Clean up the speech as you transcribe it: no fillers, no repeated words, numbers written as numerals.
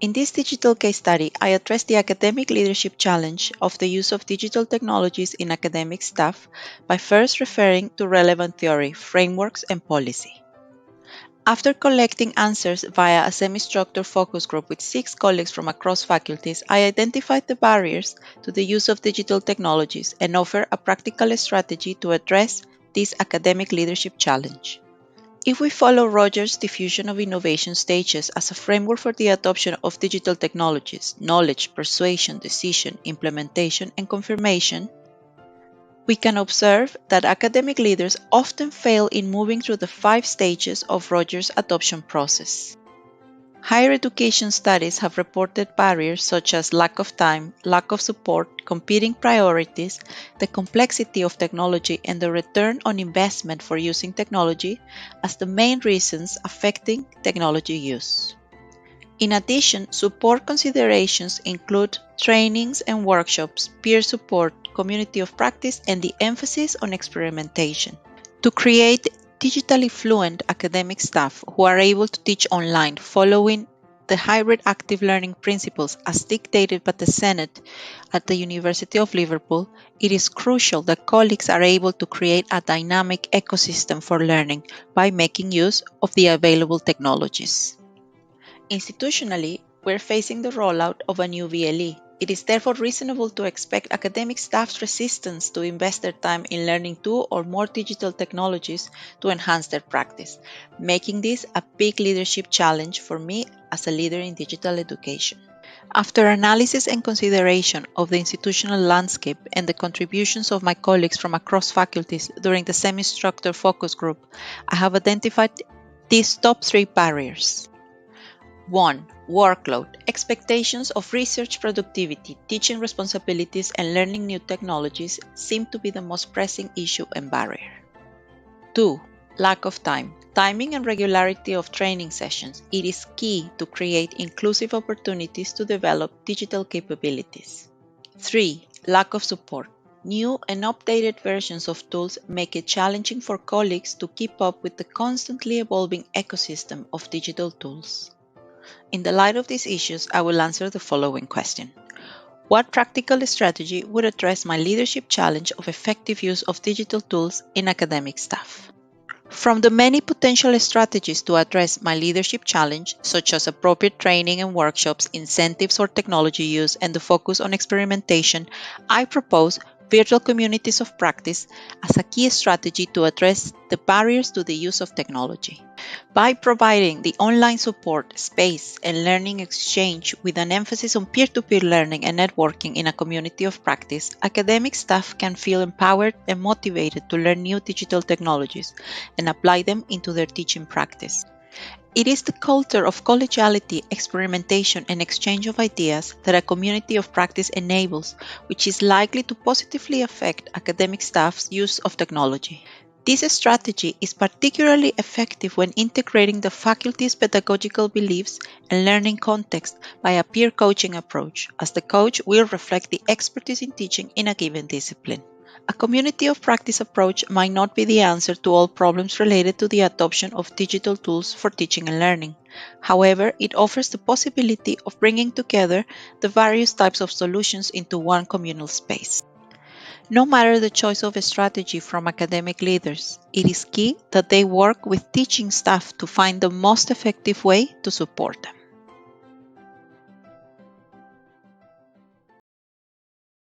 In this digital case study, I address the academic leadership challenge of the use of digital technologies in academic staff by first referring to relevant theory, frameworks, and policy. After collecting answers via a semi-structured focus group with 6 colleagues from across faculties, I identified the barriers to the use of digital technologies and offer a practical strategy to address this academic leadership challenge. If we follow Rogers' diffusion of innovation stages as a framework for the adoption of digital technologies, knowledge, persuasion, decision, implementation, and confirmation, we can observe that academic leaders often fail in moving through the 5 stages of Rogers' adoption process. Higher education studies have reported barriers such as lack of time, lack of support, competing priorities, the complexity of technology, and the return on investment for using technology as the main reasons affecting technology use. In addition, support considerations include trainings and workshops, peer support, community of practice, and the emphasis on experimentation. To create digitally fluent academic staff who are able to teach online following the hybrid active learning principles as dictated by the Senate at the University of Liverpool, it is crucial that colleagues are able to create a dynamic ecosystem for learning by making use of the available technologies. Institutionally, we're facing the rollout of a new VLE. It is therefore reasonable to expect academic staff's resistance to invest their time in learning 2 or more digital technologies to enhance their practice, making this a big leadership challenge for me as a leader in digital education. After analysis and consideration of the institutional landscape and the contributions of my colleagues from across faculties during the semi-structured focus group, I have identified these top 3 barriers. 1. Workload. Expectations of research productivity, teaching responsibilities, and learning new technologies seem to be the most pressing issue and barrier. 2. Lack of time. Timing and regularity of training sessions. It is key to create inclusive opportunities to develop digital capabilities. 3. Lack of support. New and updated versions of tools make it challenging for colleagues to keep up with the constantly evolving ecosystem of digital tools. In the light of these issues, I will answer the following question. What practical strategy would address my leadership challenge of effective use of digital tools in academic staff? From the many potential strategies to address my leadership challenge, such as appropriate training and workshops, incentives for technology use, and the focus on experimentation, I propose virtual communities of practice as a key strategy to address the barriers to the use of technology. By providing the online support, space, and learning exchange with an emphasis on peer-to-peer learning and networking in a community of practice, academic staff can feel empowered and motivated to learn new digital technologies and apply them into their teaching practice. It is the culture of collegiality, experimentation, and exchange of ideas that a community of practice enables, which is likely to positively affect academic staff's use of technology. This strategy is particularly effective when integrating the faculty's pedagogical beliefs and learning context by a peer coaching approach, as the coach will reflect the expertise in teaching in a given discipline. A community of practice approach might not be the answer to all problems related to the adoption of digital tools for teaching and learning. However, it offers the possibility of bringing together the various types of solutions into one communal space. No matter the choice of a strategy from academic leaders, it is key that they work with teaching staff to find the most effective way to support them.